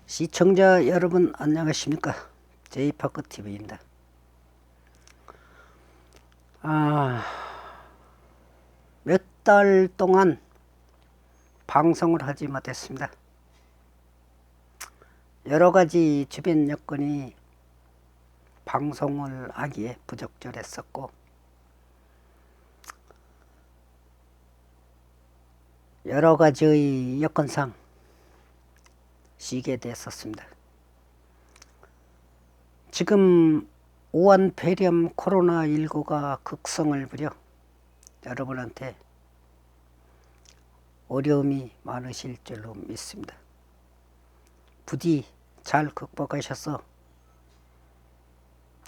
시청자 여러분 안녕하십니까? 제이파크TV입니다. 몇 달 동안 방송을 하지 못했습니다. 여러가지 주변 여건이 방송을 하기에 부적절했었고, 여러가지의 여건상 쉬게 됐었습니다. 지금 오한폐렴 코로나19가 극성을 부려 여러분한테 어려움이 많으실 줄로 믿습니다. 부디 잘 극복하셔서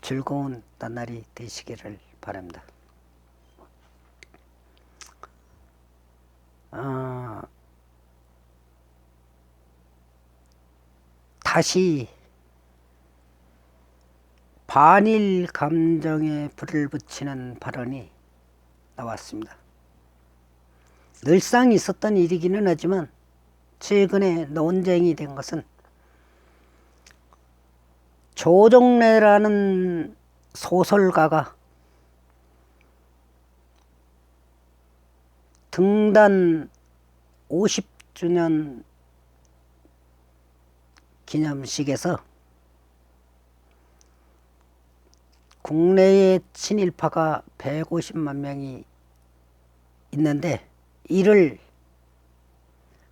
즐거운 나날이 되시기를 바랍니다. 다시 반일 감정에 불을 붙이는 발언이 나왔습니다. 늘상 있었던 일이기는 하지만 최근에 논쟁이 된 것은 조정래라는 소설가가 등단 50주년 기념식에서 국내의 친일파가 150만 명이 있는데 이를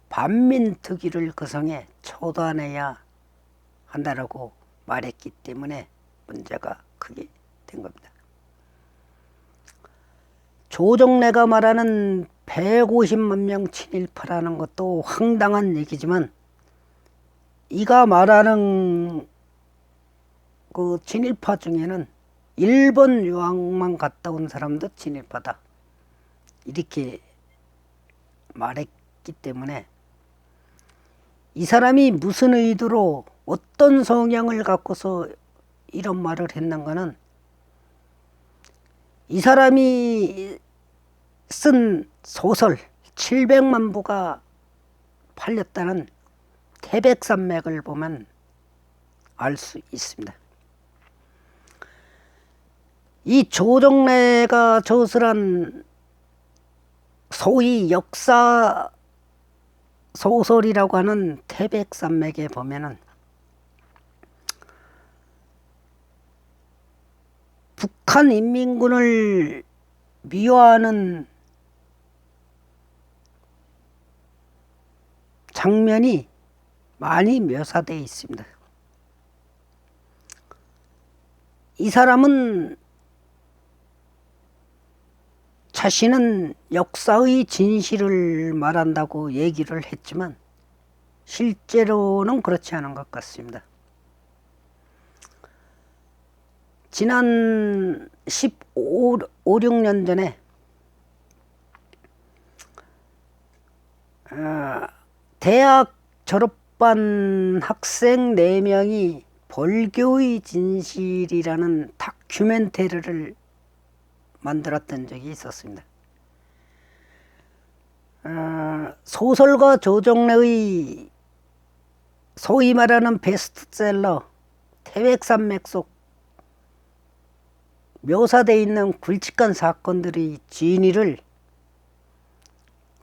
반민특위를 구성해 처단해야 한다라고 말했기 때문에 문제가 크게 된 겁니다. 조정래가 말하는 150만 명 친일파라는 것도 황당한 얘기지만 이가 말하는 그 친일파 중에는 일본 유학만 갔다 온 사람도 친일파다 이렇게 말했기 때문에 이 사람이 무슨 의도로 어떤 성향을 갖고서 이런 말을 했는가는 이 사람이 쓴 소설 700만 부가 팔렸다는 태백산맥을 보면 알 수 있습니다. 이 조정래가 저술한 소위 역사 소설이라고 하는 태백산맥에 보면은 북한 인민군을 미화하는 장면이 많이 묘사되어 있습니다. 이 사람은 자신은 역사의 진실을 말한다고 얘기를 했지만 실제로는 그렇지 않은 것 같습니다. 지난 16년 전에 대학 졸업반 학생 4명이 벌교의 진실이라는 다큐멘터리를 만들었던 적이 있었습니다. 소설가 조정래의 소위 말하는 베스트셀러 태백산맥 속 묘사되어 있는 굵직한 사건들의 진위를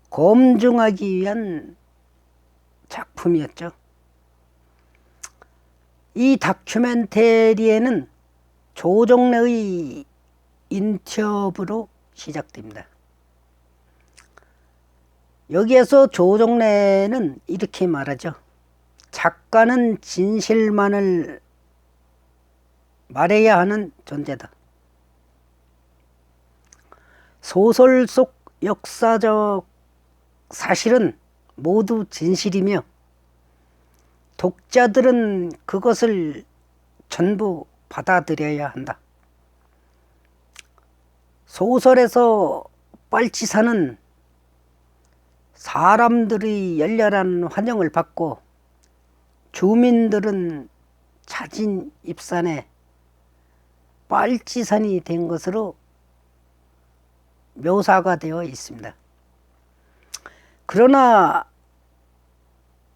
검증하기 위한 작품이었죠. 이 다큐멘터리에는 조정래의 인터뷰로 시작됩니다. 여기에서 조정래는 이렇게 말하죠. 작가는 진실만을 말해야 하는 존재다. 소설 속 역사적 사실은 모두 진실이며 독자들은 그것을 전부 받아들여야 한다. 소설에서 빨치산은 사람들의 열렬한 환영을 받고 주민들은 자진 입산해 빨치산이 된 것으로 묘사가 되어 있습니다. 그러나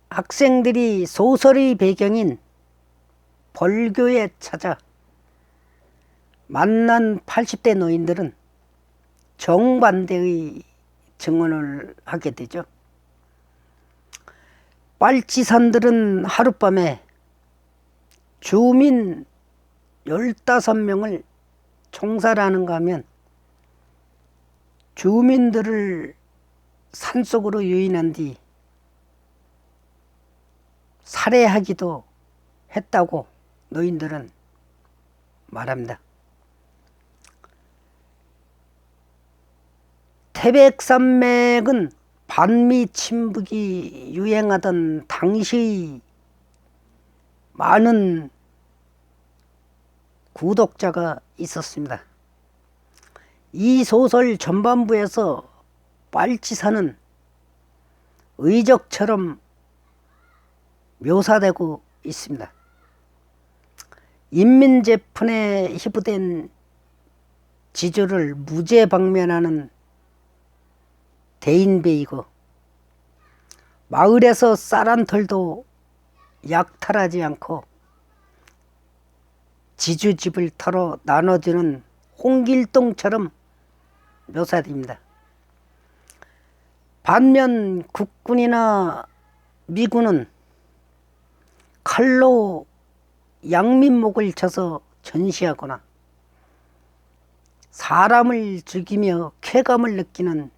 학생들이 소설의 배경인 벌교에 찾아 만난 80대 노인들은 정반대의 증언을 하게 되죠. 빨치산들은 하룻밤에 주민 15명을 총살하는가 하면 주민들을 산속으로 유인한 뒤 살해하기도 했다고 노인들은 말합니다. 태백산맥은 반미 침북이 유행하던 당시 많은 구독자가 있었습니다. 이 소설 전반부에서 빨치산은 의적처럼 묘사되고 있습니다. 인민재판에 희부된 지주를 무죄 방면하는 대인배이고 마을에서 쌀 한 털도 약탈하지 않고 지주집을 털어 나눠주는 홍길동처럼 묘사됩니다. 반면 국군이나 미군은 칼로 양민목을 쳐서 전시하거나 사람을 죽이며 쾌감을 느끼는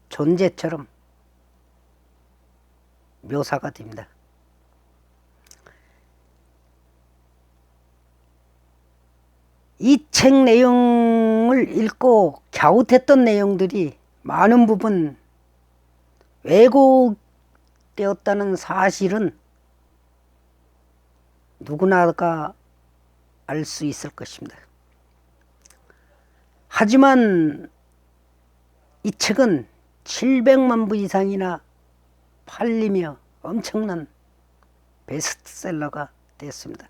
존재처럼 묘사가 됩니다. 이 책 내용을 읽고 갸웃했던 내용들이 많은 부분 왜곡되었다는 사실은 누구나가 알 수 있을 것입니다. 하지만 이 책은 700만 부 이상이나 팔리며 엄청난 베스트셀러가 됐습니다.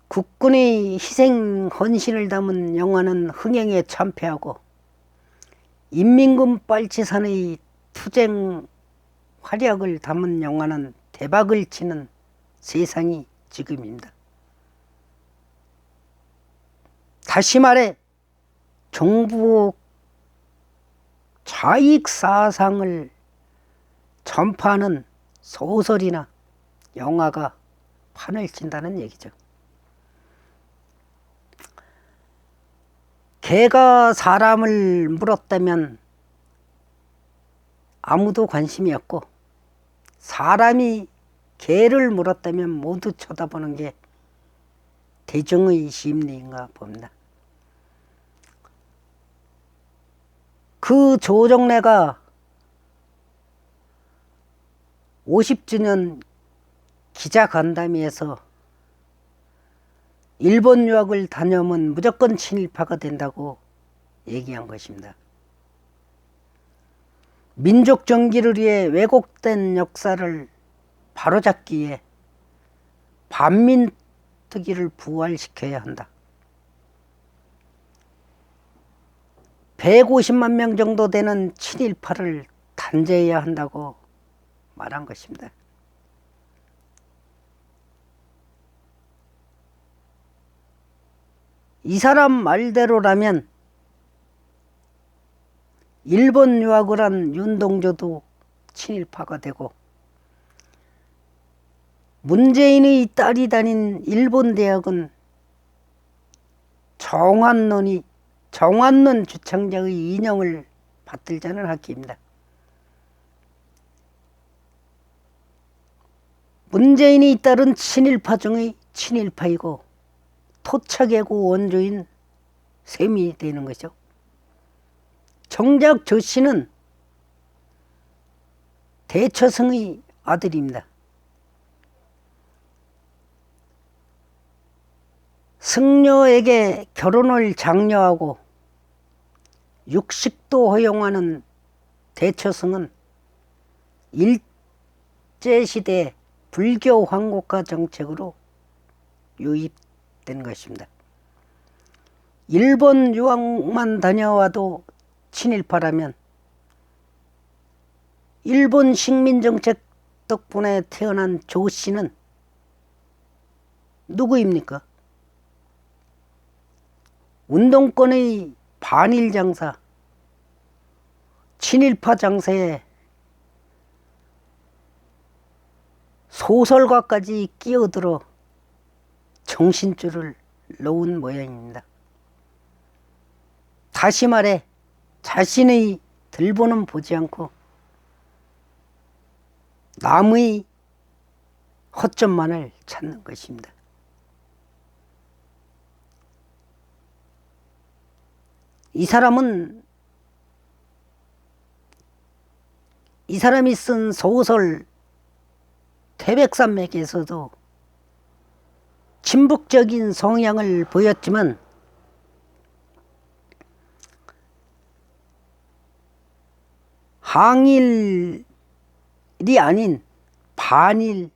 국군의 희생 헌신을 담은 영화는 흥행에 참패하고 인민군 빨치산의 투쟁 활약을 담은 영화는 대박을 치는 세상이 지금입니다. 다시 말해 정부 좌익 사상을 전파하는 소설이나 영화가 판을 친다는 얘기죠. 개가 사람을 물었다면 아무도 관심이 없고 사람이 개를 물었다면 모두 쳐다보는 게 대중의 심리인가 봅니다. 그 조정래가 50주년 기자간담회에서 일본 유학을 다녀오면 무조건 친일파가 된다고 얘기한 것입니다. 민족 정기를 위해 왜곡된 역사를 바로잡기 위해 반민특위를 부활시켜야 한다. 150만 명 정도 되는 친일파를 단죄해야 한다고 말한 것입니다. 이 사람 말대로라면 일본 유학을 한 윤동조도 친일파가 되고 문재인의 딸이 다닌 일본 대학은 정안론 주창자의 인형을 받들자는 학교입니다. 문재인의 딸은 친일파 중의 친일파이고 토착애고 원조인 셈이 되는 거죠. 정작 조 씨는 대처성의 아들입니다. 승려에게 결혼을 장려하고 육식도 허용하는 대처성은 일제시대 불교 황국화 정책으로 유입된 것입니다. 일본 유학만 다녀와도 친일파라면 일본 식민정책 덕분에 태어난 조 씨는 누구입니까? 운동권의 반일 장사, 친일파 장사에 소설가까지 끼어들어 정신줄을 놓은 모양입니다. 다시 말해 자신의 들보는 보지 않고 남의 허점만을 찾는 것입니다. 이 사람이 쓴 소설 태백산맥에서도 친북적인 성향을 보였지만 항일이 아닌 반일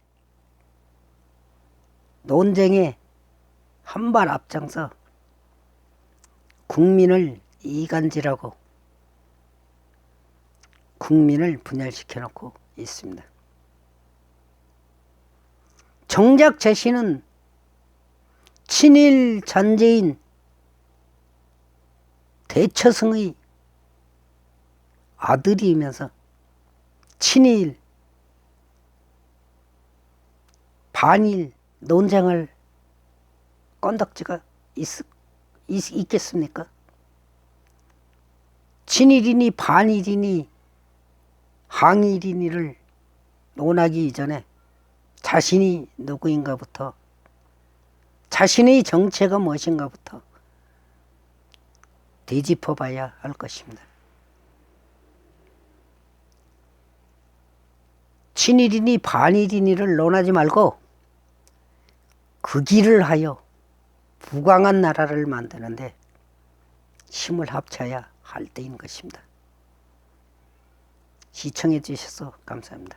논쟁에 한 발 앞장서 국민을 이간질하고 국민을 분열시켜 놓고 있습니다. 정작 자신은 친일 잔재인 대처승의 아들이면서 친일 반일 논쟁을 건덕지가 있겠습니까? 친일이니 반일이니 항일이니를 논하기 이전에 자신이 누구인가부터, 자신의 정체가 무엇인가부터 되짚어 봐야 할 것입니다. 친일이니 반일이니를 논하지 말고 그 길을 하여 부강한 나라를 만드는데 힘을 합쳐야 할 때인 것입니다. 시청해 주셔서 감사합니다.